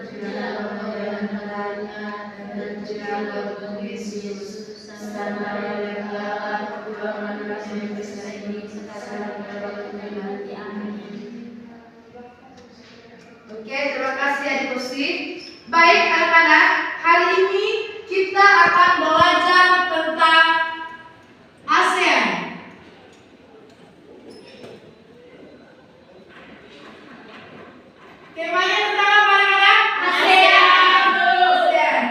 terciptalah kemuliaan Tuhannya, dan terciptalah untuk Yesus, serta yang Allah perjuangan kasih Kristus ini sekarang pada waktu nanti. Amin. Oke, terima kasih adik Usi. Baik anak-anak, hari ini kita akan belajar tentang ASEAN. Temanya tentang apa anak-anak? ASEAN.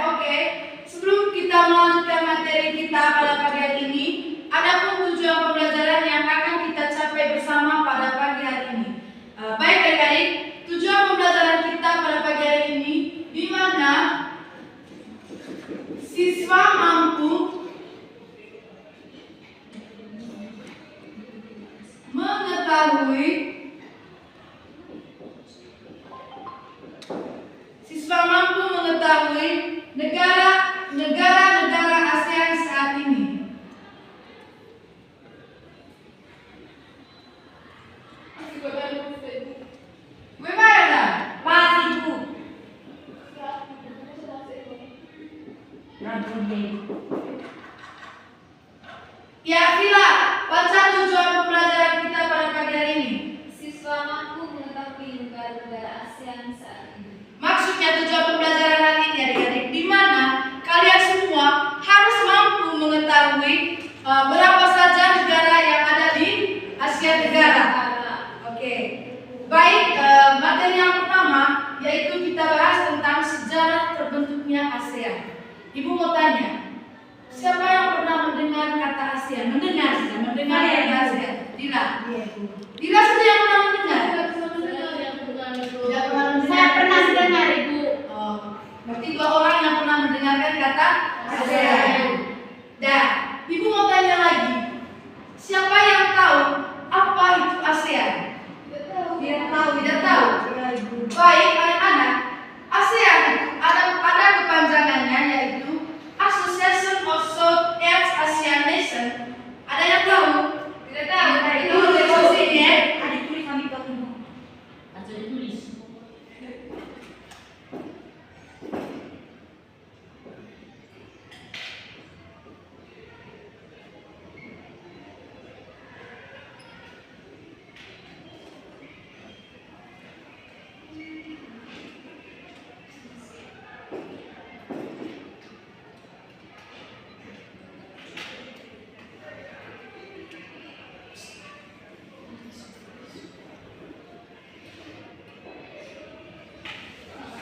Oke. Sebelum kita melanjutkan materi kita pada pagi hari ini, ada pun tujuan pembelajaran yang akan kita capai bersama pada pagi hari ini. Baik adik-adik, tujuan pembelajaran kita pada pagi hari ini di mana siswa mampu mengetahui negara-negara ASEAN saat ini. Bagaimana? Ya, Vila, baca tujuan pembelajaran kita pada pagi hari ini. Siswa mampu mengetahui negara-negara ASEAN saat ini. Maksudnya tujuan pembelajaran hari ini adik-adik, di mana kalian semua harus mampu mengetahui berapa saja negara yang ada di Asia Tenggara. Oke. Baik, materi yang pertama yaitu kita bahas tentang sejarah terbentuknya ASEAN. Ibu mau tanya, siapa yang pernah mendengar kata ASEAN? Mendengar kata ASEAN? Dila. Dila saja yang pernah mendengar. Saya pernah dengar, Ibu. Oh, berarti 2 orang yang pernah mendengarkan kata ASEAN. Dah, Ibu mau tanya lagi, siapa yang tahu apa itu ASEAN? Tidak tahu. Baik anak-anak, ASEAN itu ada kepanjangannya yaitu Association of Southeast Asian Nations. Ada yang tahu? Tidak tahu. Itu dari sini ya. Ada tulisan di belakang. Ada ditulis.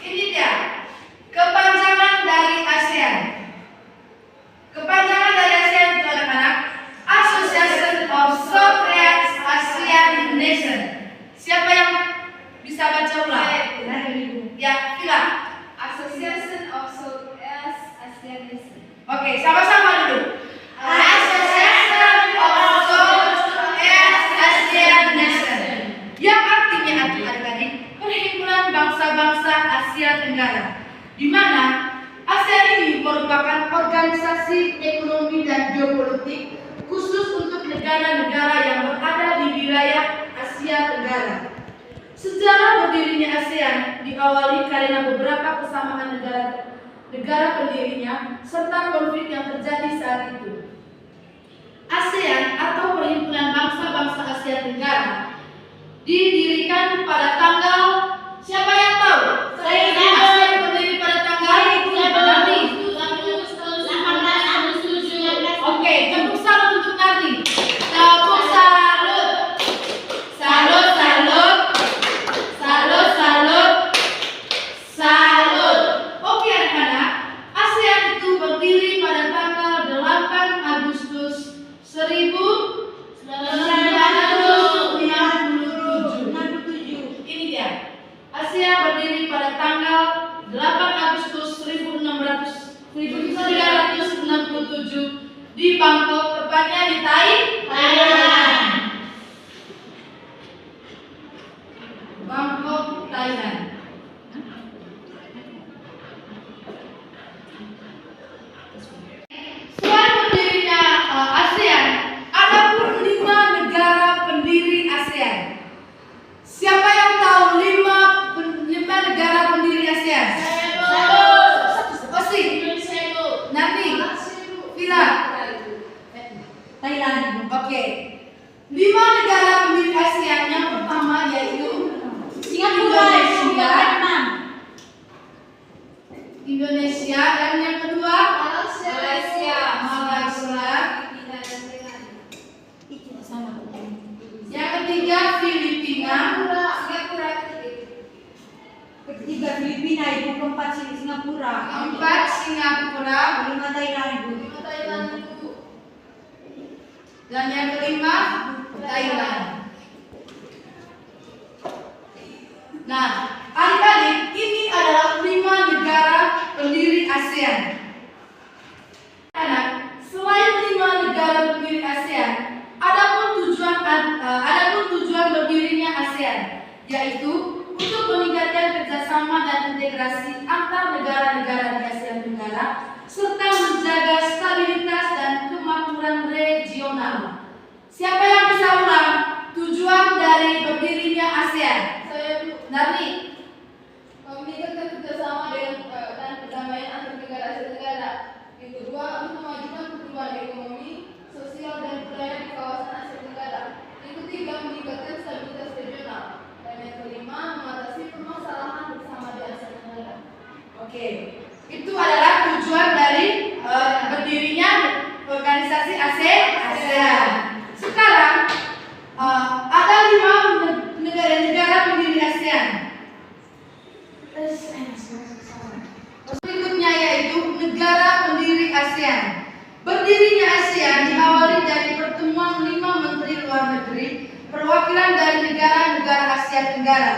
Ini dia kepanjangan dari ASEAN. Kepanjangan dari ASEAN itu anak-anak Association of Southeast Asian Nations. Siapa yang bisa baca ulang? Ya, Vila. Association of Southeast Asian Nations. Oke, sama-sama dulu. Association of Southeast Asian Nations. Yang artinya adik-adik perhimpunan bangsa-bangsa Asia Tenggara, di mana ASEAN ini merupakan organisasi ekonomi dan geopolitik khusus untuk negara-negara yang berada di wilayah Asia Tenggara. Sejarah berdirinya ASEAN diawali karena beberapa kesamaan negara pendirinya serta konflik yang terjadi saat itu. ASEAN atau Perhimpunan Bangsa-Bangsa Asia Tenggara didirikan pada tanggal, siapa yang tahu? ASEAN berdiri pada tanggal Narni. Oke, tepuk salut untuk Narni. Tepuk salut. Salut, salut. Salut, salut. Salut. Oke anak-anak, ASEAN itu berdiri pada tanggal 8 Agustus 1967. Ini dia. ASEAN berdiri pada tanggal 8 Agustus 1967 di Bangkok, tepatnya di Thailand. Bangkok, Thailand. Selain berdirinya ASEAN, ada pun 5 negara pendiri ASEAN. Siapa yang tahu 5 negara pendiri ASEAN? ketiga Filipina, Singapura Ketiga Filipina, Ibu. Keempat Singapura. keempat Singapura, Kelima Thailand, Ibu. Thailand Ibu. dan yang kelima Thailand. Nah, adik-adik, ini adalah 5 negara pendiri ASEAN. Anak, selain 5 negara pendiri ASEAN, adapun tujuan berdirinya ASEAN, yaitu untuk meningkatkan kerjasama dan integrasi antar negara-negara di Asia Tenggara, serta menjaga stabilitas dan kemakmuran regional. Siapa yang bisa ulang tujuan dari berdirinya ASEAN? Saya Bu. Narni. Meningkatkan kerjasama dan perdamaian antar negara Asia Tenggara. Yang kedua, untuk memajukan pertumbuhan ekonomi, sosial dan budaya di kawasan Asia Tenggara. Yang ketiga, meningkatkan stabilitas regional. Dan yang kelima, mengatasi permasalahan bersama di Asia Tenggara. Oke, itu adalah tujuan dari berdirinya organisasi ASEAN. Sekarang ada 5 negara pendiri ASEAN. Berikutnya yaitu negara pendiri ASEAN. Berdirinya ASEAN diawali dari pertemuan 5 menteri luar negeri perwakilan dari negara-negara Asia Tenggara.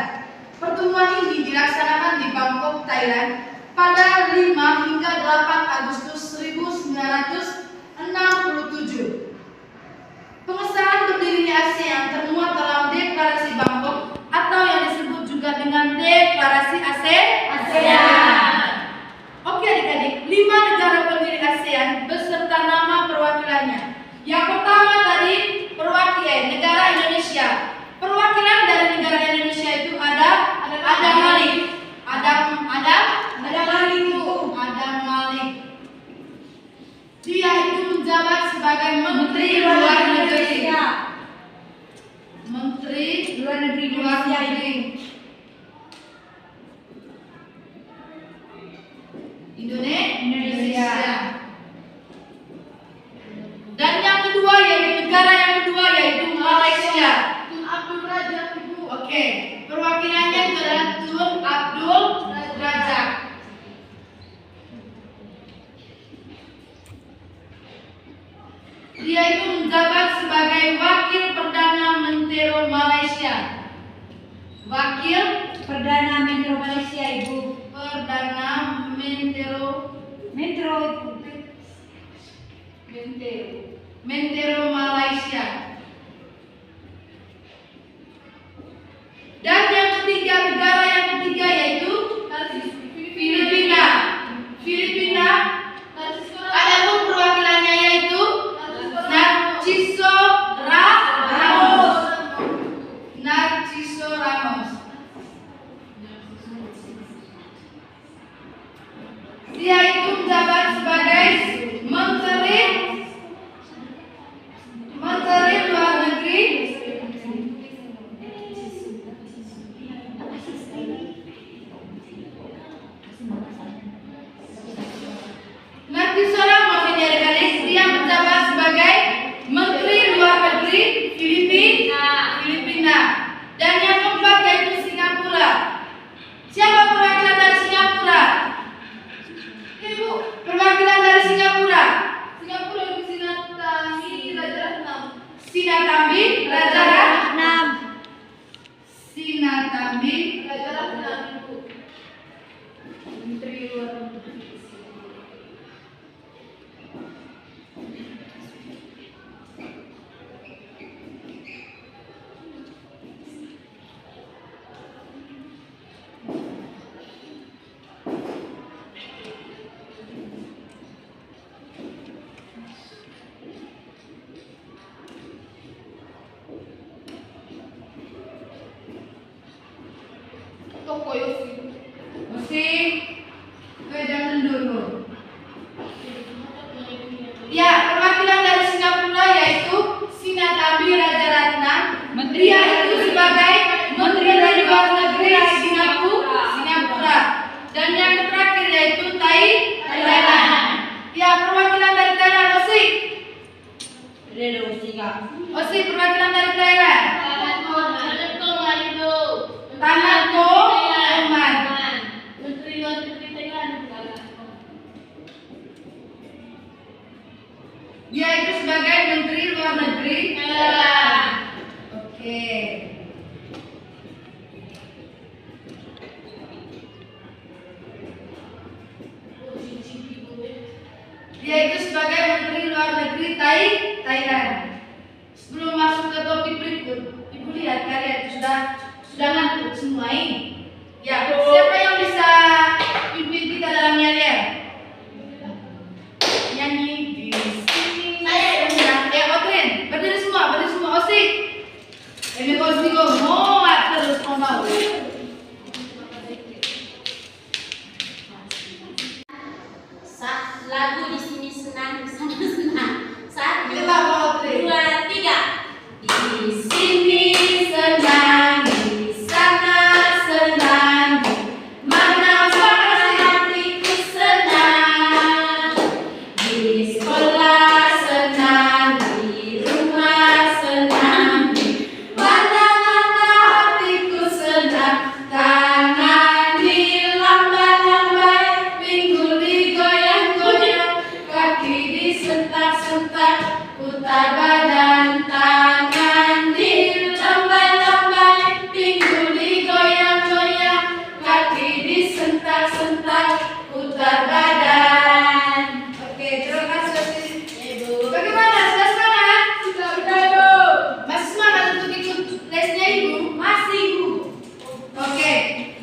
Pertemuan ini dilaksanakan di Bangkok, Thailand pada 5 hingga 8 Agustus 1967. Pengesahan berdirinya ASEAN termuat dalam Deklarasi Bangkok atau yang disebut juga dengan Deklarasi ASEAN. Oke adik-adik, 5 negara pendiri ASEAN beserta nama perwakilannya. Yang pertama tadi negara Indonesia. Perwakilan dari negara Indonesia itu ada Adam Malik. Adam Malik. Dia itu menjabat sebagai Menteri Luar Negeri. Menteri Luar Negeri Indonesia. Dan yang kedua negara yang kedua yaitu Malaysia. Tun Abdul Razak Ibu. Oke, perwakilannya adalah Tun Abdul Razak. Dia itu menjabat sebagai Wakil Perdana Menteri Malaysia. Wakil Perdana Menteri Malaysia, Ibu. Perdana Menteri Malaysia. Dan yang ketiga, negara yang ketiga yaitu Filipina. Adapun perwakilannya yaitu Narciso Ramos. Dia itu menjabat sebagai Menteri Luar Negeri. Narciso Ramos ini adik-adik, dia menjabat sebagai Menteri Luar Negeri Filipina. Dan yang keempat yaitu Singapura. Siapa perwakilan dari Singapura? Ibu. Perwakilan dari Singapura. Singapura Ibu Sinatambi Rajaratnam. Sinatambi Rajaratnam. Ibu. Menteri Luar Negeri. Toko Yosi. Mesti jangan dulu. Ya, perwakilan dari Singapura yaitu Sinatambi Rajaratnam. Dia itu sebagai Menteri Luar Negeri Singapura. Dan yang terakhir yaitu Thailand. Ya, perwakilan dari Thailand Osi. Osi perwakilan dari Thailand. yaitu sebagai Menteri Luar Negeri Thailand. Sebelum masuk ke topik berikut, Ibu lihat kalian sudah ngantuk semua ini. Ya, siapa yang bisa pimpin kita dalam nyanyian? Nyanyi di sini. Otrin, berdiri semua, Osik. Ini Osik mau terus mau. Lagu di sini senang, di sana senang. 1, Kita mau 2, 3. Di sini senang, di sana senang, mana hatiku senang. Di sekolah senang, di rumah senang, mana hatiku senang. Tangan dilambai-lambai, pinggul digoyang-goyang, kaki disentak-sentak, putar badan. Tangan dilambai-lambai, pinggul digoyang-goyang, kaki disentak-sentak, putar badan. Oke, terima kasih Ibu. Bagaimana? Sudah semangat? Sudah, Ibu. Masih semangat untuk ikut lesnya Ibu? Masih, Ibu. Oke,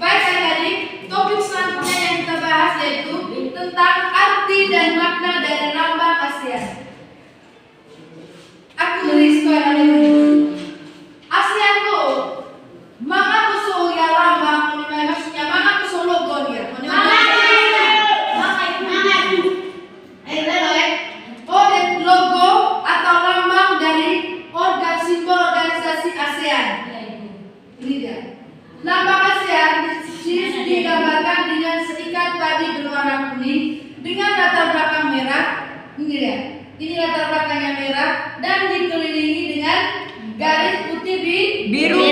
baik adik-adik. Topik selanjutnya yang kita bahas yaitu tentang arti dan makna dari lambang ASEAN. Aku tulis ASEAN ko mga gusto ya lambang maksudnya mga gusto logo dia. Logo atau lambang dari simbol organisasi ASEAN. Ini dia. Lambang ASEAN digambarkan dengan seikat padi berwarna kuning dengan latar belakang merah. Ini dia. Ini latar belakangnya merah dan dikelilingi dengan garis putih biru.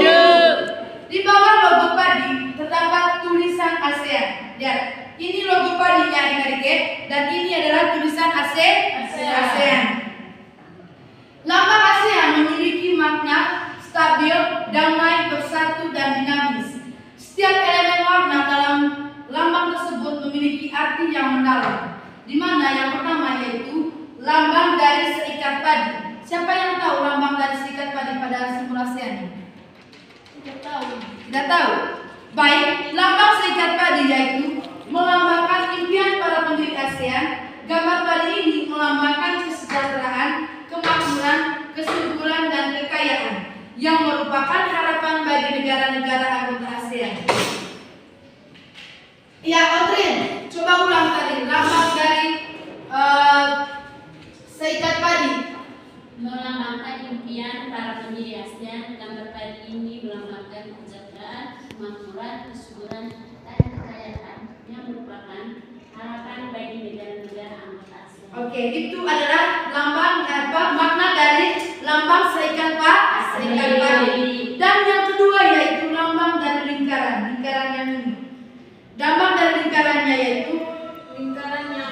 Di bawah logo padi terdapat tulisan ASEAN. Lihat, ini logo padinya adik-adik dan ini adalah tulisan ASEAN. Lambang ASEAN memiliki makna stabil, damai, bersatu, dan dinamis. Setiap elemen warna dalam lambang tersebut memiliki arti yang mendalam, di mana yang pertama yaitu lambang dari seikat padi. Siapa yang tahu lambang dari seikat padi pada simbol ASEAN? Tidak tahu. Baik, lambang seikat padi yaitu melambangkan impian para pendiri ASEAN. Gambar padi ini melambangkan kesejahteraan, kemakmuran, kesuburan, dan kekayaan yang merupakan harapan bagi negara-negara anggota ASEAN. Ya, Otrin, coba ulang tadi lambang dari seikat padi. Melambangkan impian para pendiri ASEAN. Gambar padi ini melambangkan kesejahteraan, kemakmuran, kesuburan, dan kekayaan yang merupakan harapan bagi negara-negara anggota ASEAN. Oke, itu adalah lambang makna dari lambang seikat padi. Dan yang kedua yaitu lambang dari lingkaran yang ini. Lambang dari lingkarannya yaitu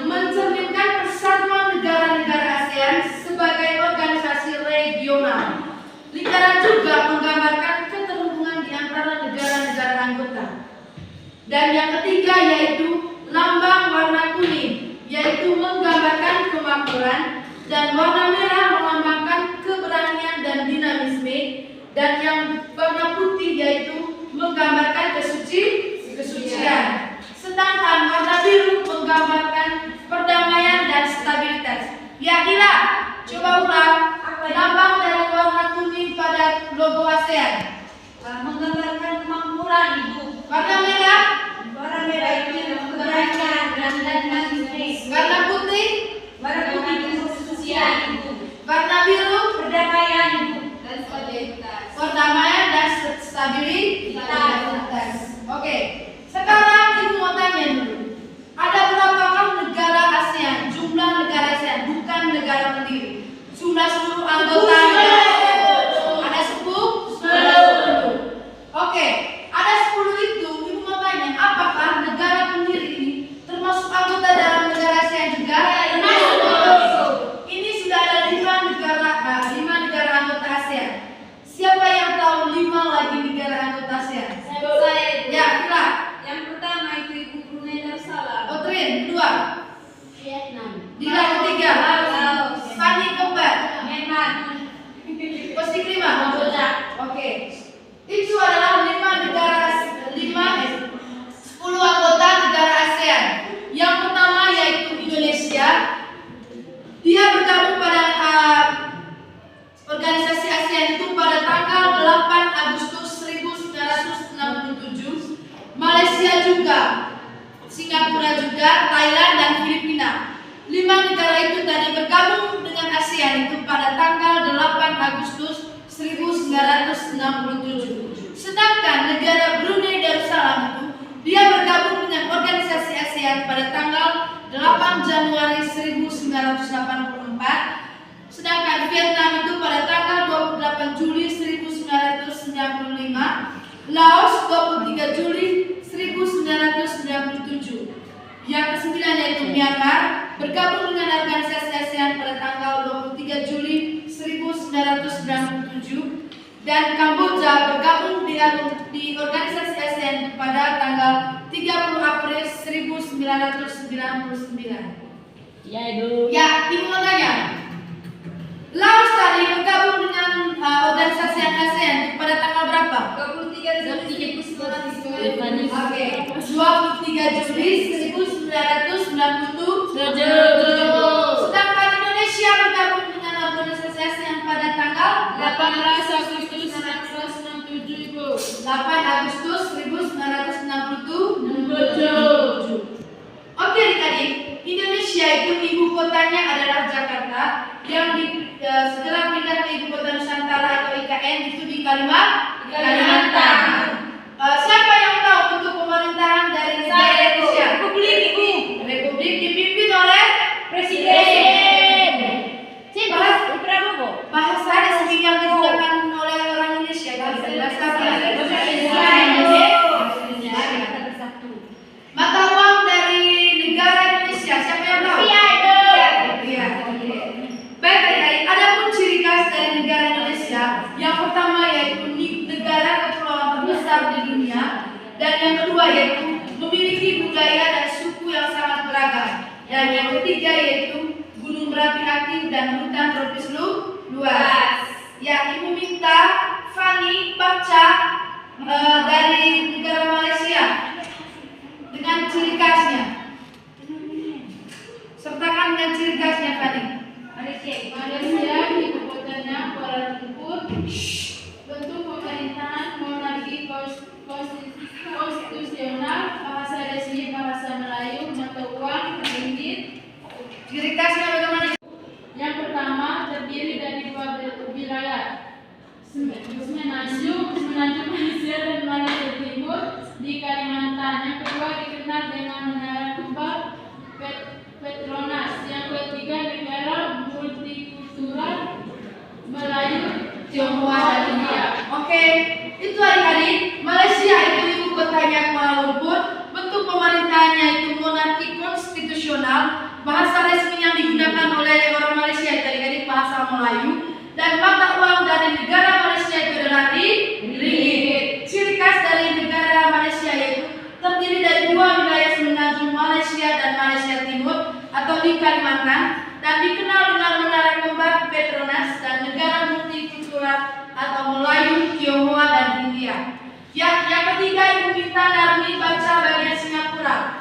mencerminkan persatuan negara-negara ASEAN sebagai organisasi regional. Lingkaran juga menggambarkan keterhubungan di antara negara-negara anggota. Dan yang ketiga yaitu lambang warna kuning, yaitu menggambarkan kemakmuran, dan warna merah melambangkan keberanian dan dinamisme, dan yang warna putih yaitu menggambarkan kesucian. Sedangkan warna biru menggambarkan perdamaian dan stabilitas. Ya, Ila, coba ulang lambang dari warna kuning pada logo ASEAN. Menggambarkan kemakmuran, Ibu. Warna merah, itu keberanian dan dinamisme. warna putih, kesucian, Ibu. warna biru, Perdamaian, Ibu. Dan stabilitas. perdamaian dan stabilitas. Oke, sekarang Ibu mau tanya dulu. Ada berapakah negara ASEAN? Jumlah negara ASEAN, bukan negara pendiri. Jumlah seluruh anggota negara. Ada 10? Oke, ada 10 itu. Ibu mau tanya, apakah negara pendiri ini termasuk anggota dalam negara ASEAN juga? Termasuk. Ini sudah ada 5 negara anggota ASEAN. Siapa yang tahu 5 lagi negara anggota ASEAN? Saya. Ya, Bila. juga Thailand dan Filipina. 5 negara itu tadi bergabung dengan ASEAN itu pada tanggal 8 Agustus 1967. Sedangkan negara Brunei Darussalam itu dia bergabung dengan organisasi ASEAN pada tanggal 8 Januari 1984. Sedangkan Vietnam itu pada tanggal 28 Juli 1995, Laos 23 Juli 1997. Yang kesembilan yaitu Myanmar bergabung dengan organisasi ASEAN pada tanggal 23 Juli 1997 dan Kamboja bergabung di organisasi ASEAN pada tanggal 30 April 1999. Ya, Ibu. Ya, Ibu mau tanya. Laos tadi bergabung dengan organisasi ASEAN pada tanggal berapa? 23 Juli 1997. Oke, 23 Juli 1997. Sedangkan Indonesia bergabung dengan organisasi ASEAN pada tanggal 18 Agustus 1967, Ibu. 8 Agustus 1967. Oke, adik-adik, Indonesia itu ibu kotanya adalah Jakarta, yang segera pindah ke ibu kota Nusantara atau IKN itu di Kalimantan. Siapa yang tahu bentuk pemerintahan dari negara Indonesia? Republik, Ibu. Republik dipimpin oleh Presiden. bahasa resmi yang digunakan oleh orang Indonesia kan bahasa apa? Mata uang dari negara Indonesia siapa yang tahu? Iya. Baik, adik-adik, ada pun ciri khas dari negara Indonesia. Yang pertama yaitu negara kepulauan terbesar di dunia, dan yang kedua yaitu memiliki budaya dan suku yang sangat beragam, dan yang ketiga yaitu gunung berapi aktif dan hutan tropis luas. Ya, Ibu minta Fani baca dari negara Malaysia dengan ciri khasnya. Sertakan dengan ciri khasnya, Fani. Malaysia ibu kotanya Kuala Lumpur. Bentuk pemerintahan monarki konstitusional, bahasa resmi bahasa Melayu, mata uang ringgit. Ciri khasnya bagaimana? Yang pertama terdiri dari 2 wilayah, Semenanjung Malaysia dan Malaysia Timur di Kalimantan. Yang kedua dikenal dengan Menara Kembang Petronas. Yang ketiga negara multikultural Melayu, Tionghoa dan India. Oke, itu adik-adik, Malaysia itu ibu kotanya Kuala Lumpur. Bentuk pemerintahannya itu monarki konstitusional. Bahasa resmi yang digunakan oleh orang Malaysia itu adik-adik bahasa Melayu. Dan mata uang dari negara Malaysia itu adalah ringgit. Ciri khas dari negara Malaysia yaitu terdiri dari 2 wilayah semenanjung Malaysia dan Malaysia Timur atau di Kalimantan, dan dikenal dengan Menara Kembang Petronas dan negara multikultural atau Melayu, Tionghoa dan India. Yang ketiga Ibu minta Narmi baca bagian Singapura.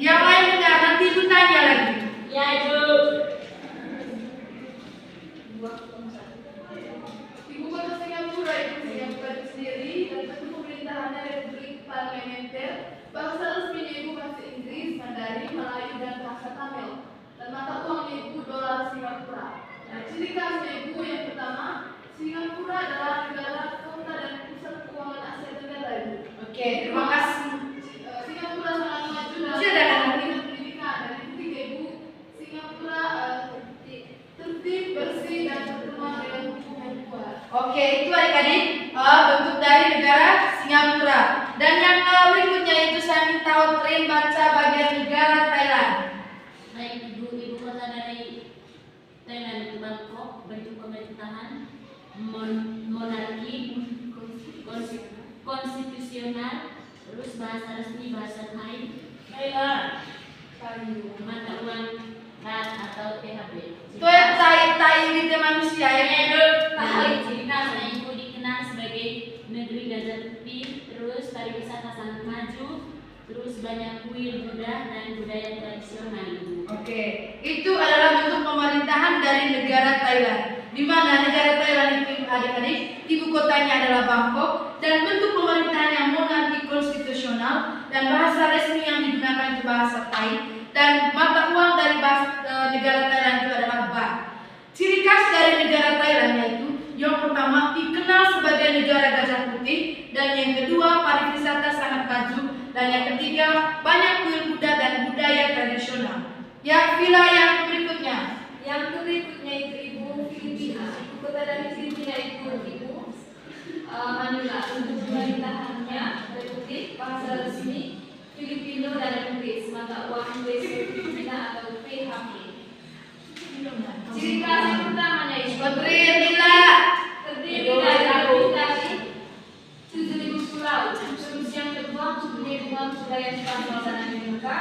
Yang lain enggak, nanti Ibu tanya lagi. Ya, Ibu. Ibu kota Singapura itu sendiri, dan bentuk pemerintahannya Republik Parlementer. Bahasa resminya Ibu bahasa Inggris, Mandarin, Melayu dan bahasa Tamil. Dan mata uangnya Ibu dolar Singapura. Nah, ciri khasnya Ibu yang pertama, Singapura adalah negara kota dan pusat keuangan Asia Tenggara, Ibu. Oke, terima kasih. Singapura sangat maju dalam pendidikan. Dan yang ketiga Ibu, Singapura tertib, bersih dan berkembang dengan hukum yang kuat. Oke, itu adik-adik bentuk dari negara Singapura. Dan yang berikutnya itu saya minta Outrin baca bagian negara Thailand. Baik, Ibu kota dari Thailand itu Bangkok. Bentuk pemerintahan monarki konstitusional. Terus bahasa resmi bahasa Thailand. Mata uang rat atau THB. Itu yang Thai itu manusia ya. Ciri khasnya Ibu dikenal sebagai negeri gajah putih. Terus pariwisata sangat maju. Terus banyak kuil Buddha dan budaya tradisional, Ibu. Oke, itu adalah bentuk pemerintahan dari negara Thailand. Di mana negara Thailand itu adik-adik, ibu kotanya adalah Bangkok, dan bentuk pemerintahan yang monarki konstitusional, dan bahasa resmi yang digunakan itu bahasa Thai, dan mata uang dari negara Thailand itu adalah baht. Ciri khas dari negara Thailand yaitu yang pertama dikenal sebagai negara gajah putih, dan yang kedua pariwisata sangat maju, dan yang ketiga banyak kuil Buddha dan budaya tradisional. Ya, villa yang berikutnya. Yang berikutnya itu Ibu Filipina. Ibu kota dari Filipina itu Manila. Untuk pemerintahannya Republik, bahasa resmi Filipino dan Inggris, mata uang Inggris Filipina atau PHP. Ciri khas yang pertamanya itu terdiri dari dari 7.000 pulau. Terus yang kedua mempunyai hubungan budaya Spanyol dan Amerika.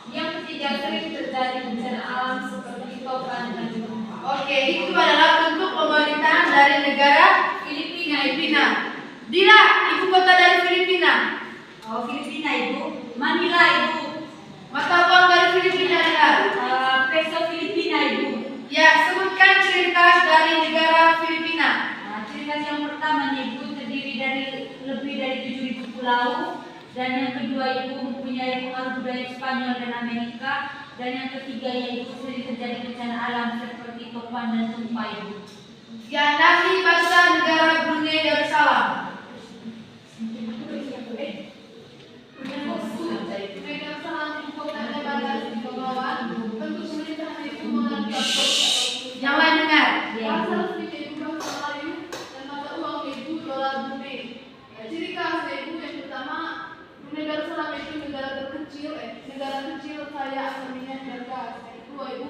Yang ketiga sering terjadi bencana alam seperti topan dan gempa. Oke, itu adalah bentuk pemerintahan dari negara Filipina. Dila, ibu kota dari Filipina. Oh, Filipina Ibu. Manila Ibu. Mata uang dari Filipina adalah Peso Filipina Ibu. ya, sebutkan ciri khas dari negara Filipina. Ciri khas yang pertama Ibu terdiri dari lebih dari 7.000 pulau, dan yang kedua Ibu mempunyai pengaruh budaya Spanyol dan Amerika, dan yang ketiga Ibu sering terjadi bencana alam seperti topan dan gempa Ibu. Ya, nasi bahasa negara Brunei Darussalam. Megang salam ibu kota dan bandar di Kepulauan. Bentuk pemerintahan itu monarki. Yang lain dengar. Bahasa resmi ibu bahasa Melayu dan mata uang ibu dolar Brunei. Ciri khas ibu yang pertama, Brunei Darussalam itu negara kecil kaya akan minyak dan gas. Yang kedua ibu,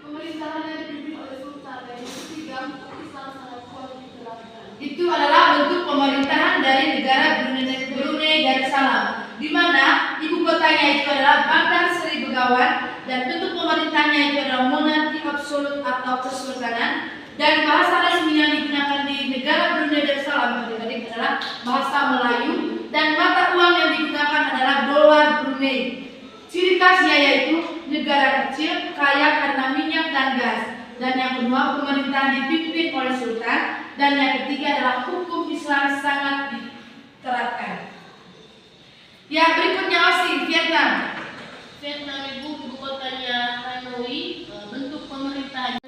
pemerintahannya dipimpin oleh sultan. Dan yang ketiga, Islam sangat kuat diterapkan. Itu adalah bentuk pemerintahan dari negara Brunei Darussalam, di mana ibu kotanya itu adalah Bandar Seri Begawan, dan bentuk pemerintahnya itu adalah monarki absolut atau kesultanan, dan bahasa resmi yang digunakan di negara Brunei Darussalam adalah bahasa Melayu, dan mata uang yang digunakan adalah dolar Brunei. Ciri khasnya yaitu negara kecil kaya karena minyak dan gas, dan yang kedua pemerintahan dipimpin oleh sultan, dan yang ketiga adalah hukum Islam sangat diterapkan. Ya, berikutnya Aussie, Vietnam. Vietnam ibu kotanya Hanoi. Bentuk pemerintahan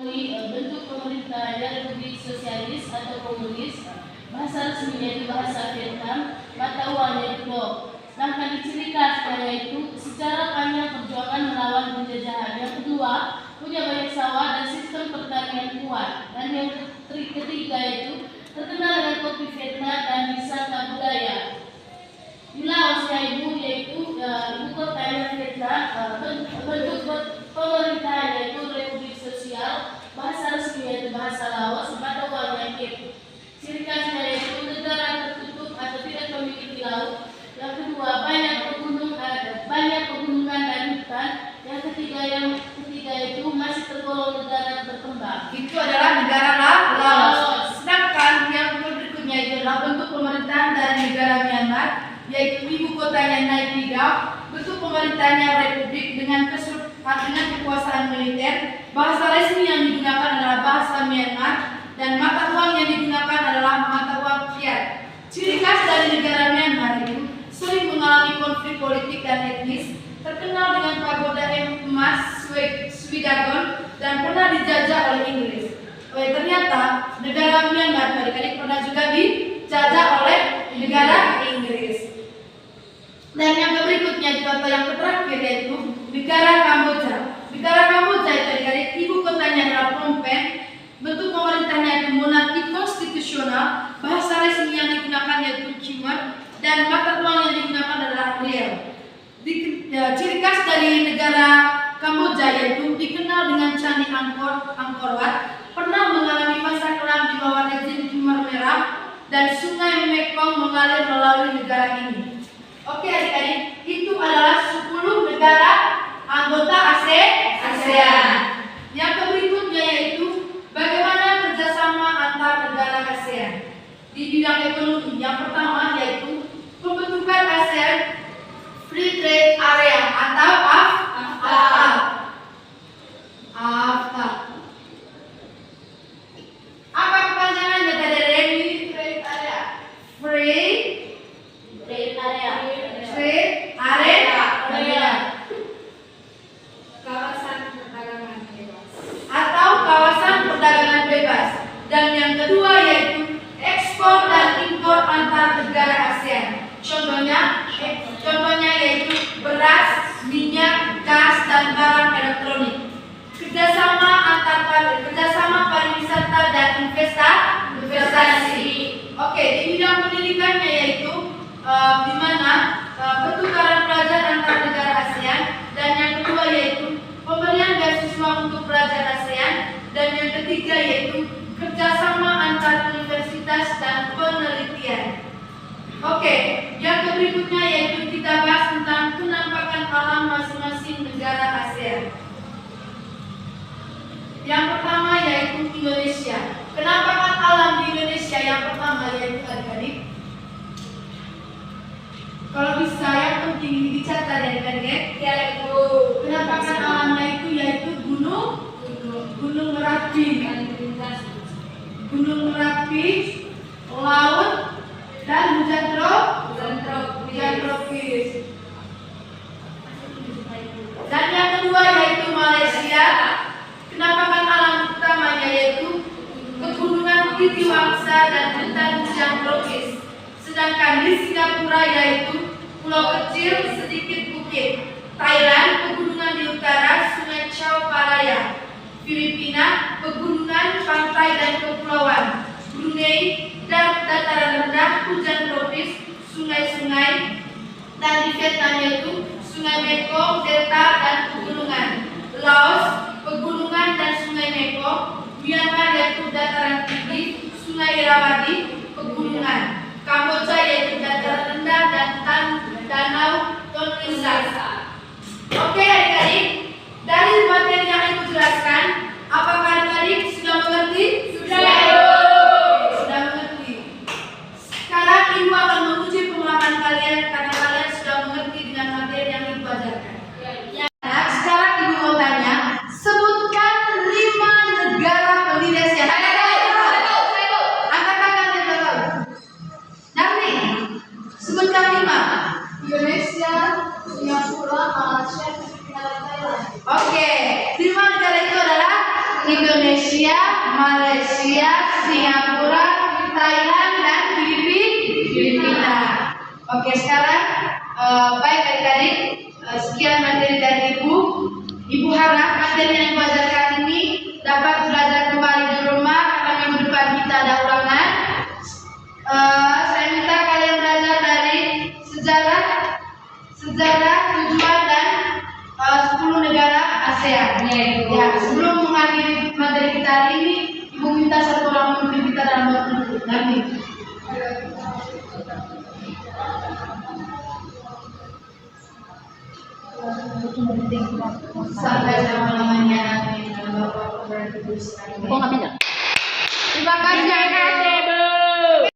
Republik Sosialis atau Komunis. Bahasa resminya itu bahasa Vietnam, mata uangnya itu dong. Sedangkan ciri khasnya yaitu secara panjang perjuangan melawan penjajahan. Yang kedua, punya banyak sawah dan sistem pertanian kuat. Dan yang ketiga itu terkenal dengan kopi Vietnam dan wisata budaya. Di Laosnya ibu yaitu ibu kotanya Vietnam. Bentuk pemerintahan yaitu Republik Sosial, bahasa resminya itu bahasa Laos, mata uangnya Viet. Ciri khasnya yaitu negara tertutup atau tidak memiliki laut. Yang kedua banyak pegunungan dan hutan. Yang ketiga itu masih tergolong negara berkembang. Itu adalah negara Laos. Sedangkan yang berikutnya itu adalah bentuk pemerintahan dari negara Myanmar, yaitu ibu kotanya Naypyidaw. Bentuk pemerintahannya republik dengan kekuasaan militer. Bahasa resmi yang digunakan adalah bahasa Myanmar, dan mata uang yang digunakan adalah mata uang Kyat. Ciri khas dari negara Myanmar itu sering mengalami konflik politik dan etnis, terkenal dengan pagoda emas Swidagon, dan pernah dijajah oleh Inggris. Ternyata negara Myanmar adik-adik pernah juga dijajah oleh negara Inggris. Dan yang berikutnya contoh yang terakhir yaitu negara Kamboja. Negara Kamboja itu adik-adik ibu kotanya adalah Phnom Penh. Bentuk pemerintahnya itu monarki konstitusional. Bahasa resmi yang digunakan yaitu Khmer, dan mata uang yang digunakan adalah riel. Ciri khas dari negara Kamboja yaitu dikenal dengan Candi Angkor Wat, pernah mengalami masa kelam di bawah rezim Khmer Merah, dan sungai Mekong mengalir melalui negara ini. Oke adik-adik, itu adalah 10 negara anggota ASEAN. Yang berikutnya yaitu bagaimana kerjasama antar negara ASEAN di bidang ekonomi. Yang pertama yaitu pembentukan ASEAN Free Trade Area atau AFTA. Apa kepanjangannya dari Free Trade Area? Free contohnya yaitu beras, minyak, gas, dan barang elektronik. Kerjasama pariwisata dan investasi. Oke, di bidang pendidikannya yaitu di mana pertukaran pelajar antar negara ASEAN, dan yang kedua yaitu pemberian beasiswa untuk pelajar ASEAN, dan yang ketiga yaitu kerjasama antar universitas dan penelitian. Oke, yang berikutnya yaitu kita bahas tentang penampakan alam masing-masing negara ASEAN. Yang pertama yaitu Indonesia. Penampakan alam di Indonesia yang pertama yaitu adik-adik. Kalau bisa yang penting dicatat ya adik-adik. Yaitu Penampakan alamnya itu yaitu Gunung Merapi, laut, dan hujan tropis. Dan yang kedua yaitu Malaysia. Penampakan alam utamanya yaitu pegunungan Titiwangsa dan hutan hujan tropis. Sedangkan di Singapura yaitu pulau kecil sedikit bukit. Thailand pegunungan di utara Sungai Chao Phraya. Filipina pegunungan, pantai dan kepulauan. Brunei dan dataran rendah, hujan tropis, sungai-sungai. Dan di Vietnam yaitu Sungai Mekong, delta dan pegunungan. Laos pegunungan dan Sungai Mekong. Myanmar yaitu dataran tinggi, Sungai Irrawaddy, pegunungan. Kamboja yaitu dataran rendah dan danau Tonle Sap. Oke adik-adik, dari materi yang Ibu jelaskan, apakah adik-adik sudah mengerti? Sudah mengerti. Sekarang Ibu akan menguji pemahaman kalian karena kalian sudah mengerti dengan materi yang Ibu ajarkan. Nah, sekarang Ibu mau tanya, sebutkan 5 negara pendiri ASEAN. Angkat tangan yang tahu. Narni, sebutkan 5. Indonesia, Singapura, Malaysia, Filipina, dan Thailand. Oke, 5 negara itu adalah Indonesia, Malaysia, Singapura, Thailand, dan Filipina. Oke, sekarang baik adik-adik, sekian materi dari Ibu. Ibu harap materi yang Ibu ajarkan ini dapat belajar kembali di rumah karena minggu depan kita ada ulangan. Saya minta kalian belajar dari sejarah, tujuan dan 10 negara ASEAN. Ya, sebelum mengakhiri materi kita hari ini, Ibu minta satu orang memimpin kita dalam waktu nanti. Sampai selama-lamanya. Amin.